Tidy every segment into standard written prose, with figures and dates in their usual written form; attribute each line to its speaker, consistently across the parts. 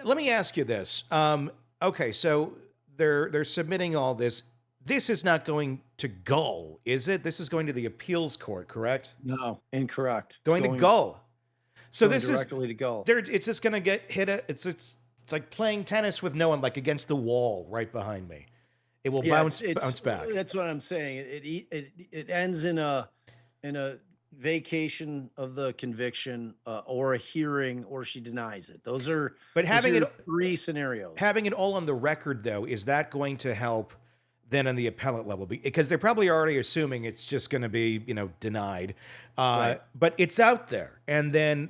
Speaker 1: let me ask you this. Okay, so they're submitting all this. This is not going to Gull, is it? This is going to the appeals court, correct?
Speaker 2: No, incorrect. It's
Speaker 1: Going to Gull. So
Speaker 2: going
Speaker 1: this is
Speaker 2: directly to Gull.
Speaker 1: there. It's just going to get hit. It's like playing tennis with no one, like against the wall right behind me. It will
Speaker 2: Yeah,
Speaker 1: bounce back.
Speaker 2: that's what I'm saying. It ends in a vacation of the conviction, or a hearing, or she denies it.
Speaker 1: But
Speaker 2: Those are three scenarios.
Speaker 1: having it all on the record, though, is that going to help then on the appellate level? Because they're probably already assuming it's just going to be, denied.
Speaker 2: Right.
Speaker 1: But it's out there. And then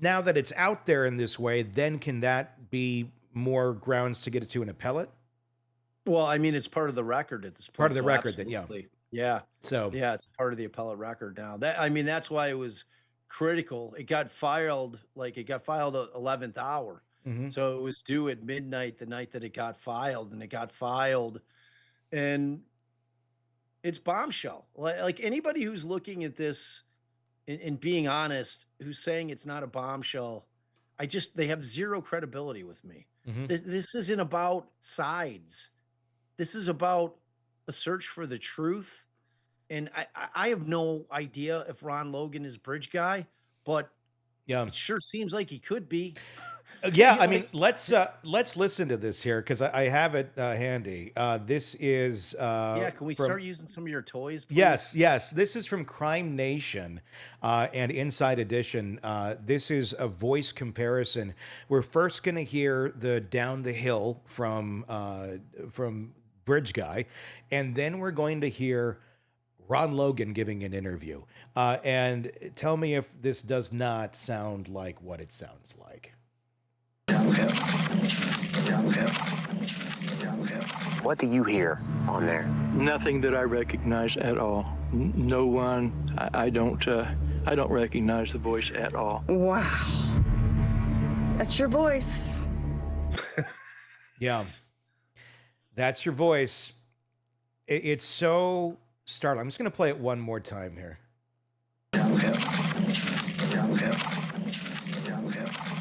Speaker 1: now that it's out there in this way, then can that be more grounds to get it to an appellate?
Speaker 2: Well, I mean, it's part of the record at this point.
Speaker 1: Part of the
Speaker 2: So
Speaker 1: record that, yeah.
Speaker 2: absolutely. Yeah.
Speaker 1: So,
Speaker 2: Yeah, it's part of the appellate record now. I mean, that's why it was critical. It got filed at 11th hour.
Speaker 1: mhm.
Speaker 2: So it was due at midnight the night that it got filed, and it got filed, and it's bombshell. Like anybody who's looking at this and being honest, who's saying it's not a bombshell, they have zero credibility with me.
Speaker 1: Mhm.
Speaker 2: This isn't about sides. This is about a search for the truth. And I have no idea if Ron Logan is bridge guy, but
Speaker 1: Yeah.
Speaker 2: it sure seems like he could be.
Speaker 1: Yeah, I mean,
Speaker 2: Like,
Speaker 1: let's listen to this here because I have it handy. This is
Speaker 2: yeah, can we
Speaker 1: from
Speaker 2: start using some of your toys, please?
Speaker 1: yes. This is from Crime Nation and Inside Edition. This is a voice comparison. We're first going to hear the Down the Hill from Bridge Guy, and then we're going to hear Ron Logan giving an interview. And tell me if this does not sound like what it sounds like.
Speaker 3: What do you hear on there?
Speaker 4: Nothing that I recognize at all. No one. I don't recognize the voice at all.
Speaker 5: Wow. That's your voice.
Speaker 1: Yeah, that's your voice. It's so startling. I'm just going to play it one more time here.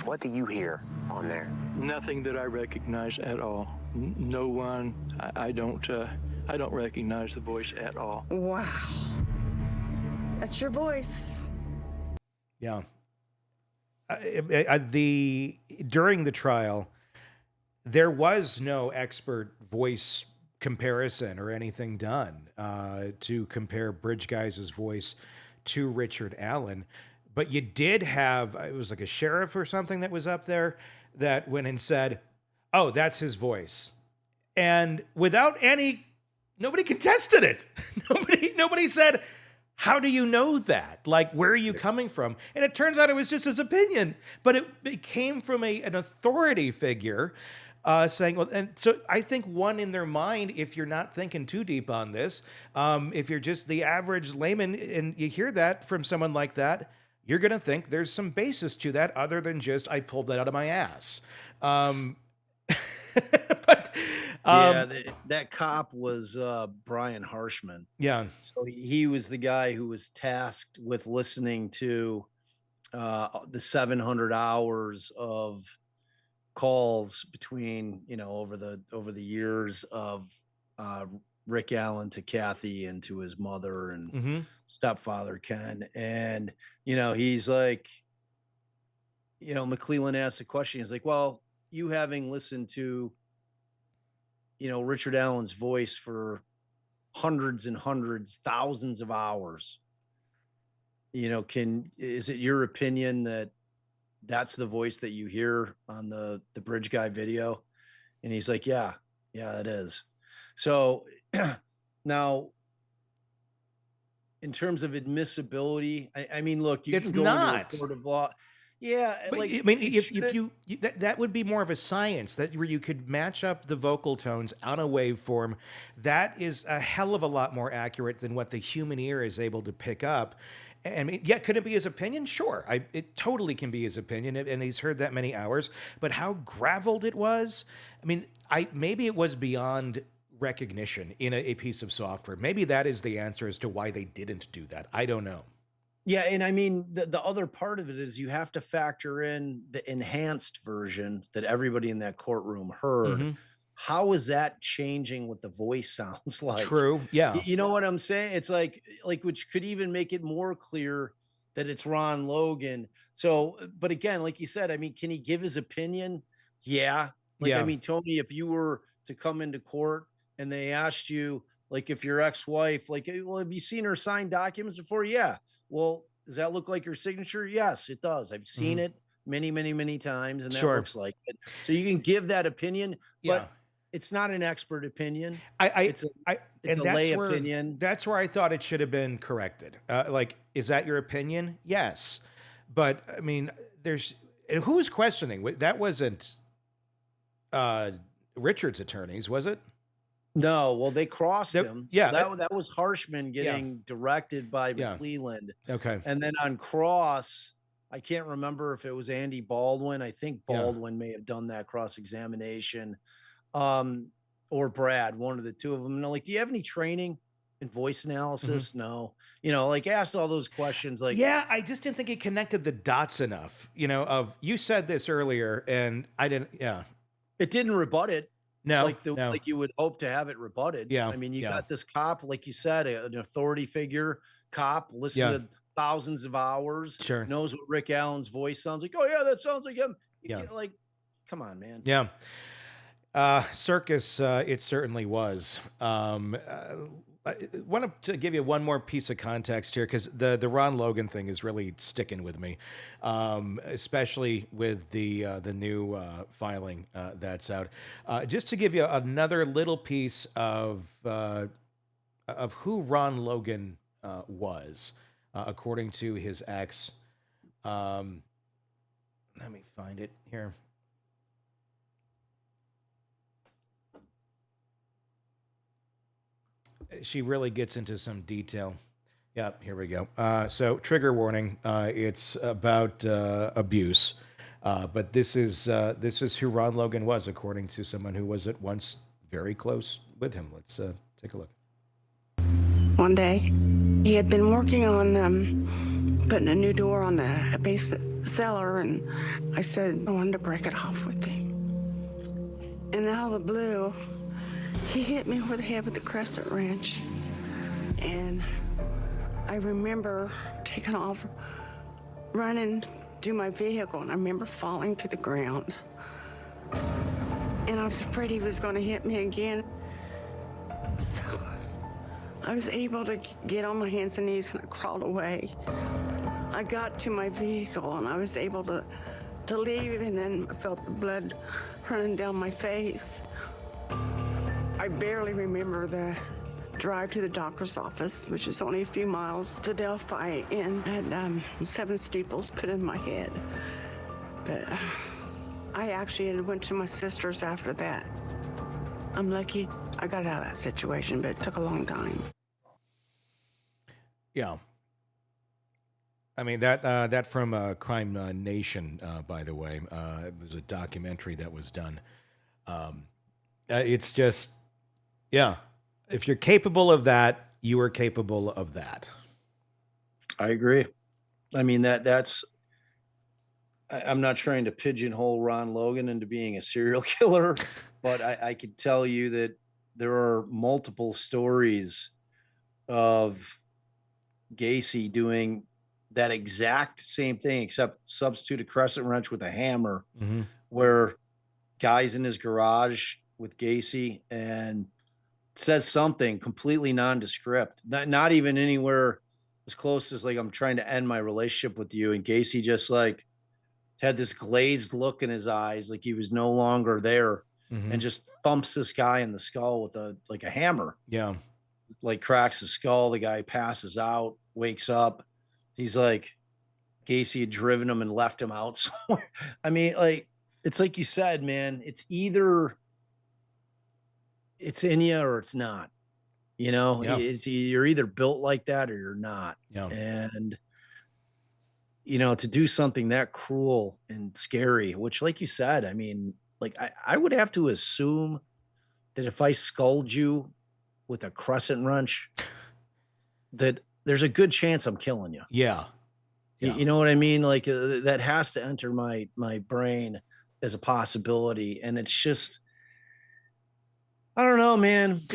Speaker 3: What do you hear on there?
Speaker 4: Nothing that I recognize at all. No one. I don't recognize the voice at all.
Speaker 5: Wow. That's your voice.
Speaker 1: Yeah. During the trial, there was no expert voice comparison or anything done to compare Bridge Guy's voice to Richard Allen. But you did have, it was like a sheriff or something that was up there that went and said, oh, that's his voice. And nobody contested it. Nobody said, how do you know that? Like, where are you coming from? And it turns out it was just his opinion, but it came from an authority figure saying, well, and so I think one in their mind, if you're not thinking too deep on this, if you're just the average layman and you hear that from someone like that, you're going to think there's some basis to that other than just, I pulled that out of my ass. But,
Speaker 2: Yeah, that cop was Brian Harshman.
Speaker 1: yeah.
Speaker 2: So he was the guy who was tasked with listening to the 700 hours of calls between, over the years of Rick Allen to Kathy and to his mother and
Speaker 1: Mhm.
Speaker 2: stepfather Ken. And he's like, McClellan asked the question. He's like, well, you having listened to Richard Allen's voice for hundreds and hundreds, thousands of hours, is it your opinion that that's the voice that you hear on the Bridge Guy video? And he's like, yeah, it is. So now, in terms of admissibility, I mean, look, you
Speaker 1: It's
Speaker 2: can go
Speaker 1: not.
Speaker 2: into a court of law. Yeah,
Speaker 1: But
Speaker 2: like,
Speaker 1: I mean,
Speaker 2: it
Speaker 1: if
Speaker 2: shouldn't-
Speaker 1: that would be more of a science that where you could match up the vocal tones on a waveform. That is a hell of a lot more accurate than what the human ear is able to pick up. I mean, yeah, could it be his opinion? Sure, it totally can be his opinion, and he's heard that many hours. But how graveled it was, I mean, maybe it was beyond recognition in a piece of software. Maybe that is the answer as to why they didn't do that. I don't know.
Speaker 2: Yeah, and I mean the other part of it is you have to factor in the enhanced version that everybody in that courtroom heard.
Speaker 1: Mhm.
Speaker 2: How is that changing what the voice sounds like?
Speaker 1: True. Yeah.
Speaker 2: You know what I'm saying? It's like which could even make it more clear that it's Ron Logan. So, but again, like you said, I mean, can he give his opinion? Yeah. Like, I
Speaker 1: Yeah.
Speaker 2: mean, Tony, if you were to come into court and they asked you, like, if your ex-wife, like, well, have you seen her sign documents before? Yeah. Well, does that look like your signature? Yes, it does. I've seen
Speaker 1: Mhm.
Speaker 2: it many, many, many times, and that
Speaker 1: Sure.
Speaker 2: looks like it. So you can give that opinion,
Speaker 1: Yeah.
Speaker 2: but it's not an expert opinion.
Speaker 1: I
Speaker 2: It's a
Speaker 1: I
Speaker 2: it's
Speaker 1: and
Speaker 2: a lay opinion.
Speaker 1: that's where I thought it should have been corrected. Like, is that your opinion? Yes. But I mean, there's and who was questioning? That wasn't uh Richard's attorneys, was it?
Speaker 2: No, well, they crossed
Speaker 1: That,
Speaker 2: him. So
Speaker 1: yeah,
Speaker 2: that was Harshman
Speaker 1: yeah,
Speaker 2: getting directed by
Speaker 1: yeah.
Speaker 2: McClelland.
Speaker 1: Okay.
Speaker 2: And then on cross, I can't remember if it was Andy Baldwin. I think
Speaker 1: Yeah.
Speaker 2: Baldwin may have done that cross examination. Um, or Brad, one of the two of them. And I'm like, do you have any training in voice analysis? No. Like asked all those questions like
Speaker 1: Yeah, I just didn't think it connected the dots enough. Of you said this earlier, and I didn't. Yeah,
Speaker 2: it didn't rebut it.
Speaker 1: no, no.
Speaker 2: Like you would hope to have it rebutted.
Speaker 1: Yeah,
Speaker 2: I mean, you
Speaker 1: yeah,
Speaker 2: got this cop, like you said, an authority figure, cop,
Speaker 1: yeah.
Speaker 2: listened to thousands of hours,
Speaker 1: Sure.
Speaker 2: knows what Rick Allen's voice sounds like. Oh yeah, that sounds like him.
Speaker 1: Yeah.
Speaker 2: Like, come on, man.
Speaker 1: Yeah. Circus, it certainly was. I want to give you one more piece of context here because the Ron Logan thing is really sticking with me, especially with the new filing that's out. Just to give you another little piece of who Ron Logan was, according to his ex. Let me find it here. She really gets into some detail. Yep, here we go. So, trigger warning. It's about abuse, but this is who Ron Logan was, according to someone who was at once very close with him. Let's take a look.
Speaker 6: One day, he had been working on putting a new door on a basement cellar, and I said I wanted to break it off with him. And out of the blue, he hit me over the head with the crescent wrench. And I remember taking off, running to my vehicle, and I remember falling to the ground. And I was afraid he was going to hit me again. So I was able to get on my hands and knees, and I crawled away. I got to my vehicle, and I was able to leave, and then I felt the blood running down my face. I barely remember the drive to the doctor's office, which is only a few miles to Delphi, and had 7 steeples put in my head. But I actually went to my sister's after that. I'm lucky I got out of that situation, but it took a long time.
Speaker 1: Yeah. I mean, that from Crime Nation, by the way. It was a documentary that was done. It's just, yeah. If you're capable of that, you are capable of that.
Speaker 2: I agree. I mean, I'm not trying to pigeonhole Ron Logan into being a serial killer, but I could tell you that there are multiple stories of Gacy doing that exact same thing, except substitute a crescent wrench with a hammer, where guys in his garage with Gacy and says something completely nondescript, not even anywhere as close as like, I'm trying to end my relationship with you. And Gacy just like had this glazed look in his eyes, like he was no longer there, and just thumps this guy in the skull with a hammer.
Speaker 1: Yeah.
Speaker 2: Like cracks the skull. The guy passes out, wakes up. He's like, Gacy had driven him and left him out somewhere. I mean, like, it's like you said, man, it's either it's in you or it's not.
Speaker 1: Yeah.
Speaker 2: You're either built like that or you're not.
Speaker 1: Yeah.
Speaker 2: And to do something that cruel and scary, which, like you said, I mean, like I would have to assume that if I sculled you with a crescent wrench, that there's a good chance I'm killing you.
Speaker 1: Yeah. Yeah.
Speaker 2: You know what I mean? Like that has to enter my brain as a possibility. And it's just, I don't know, man.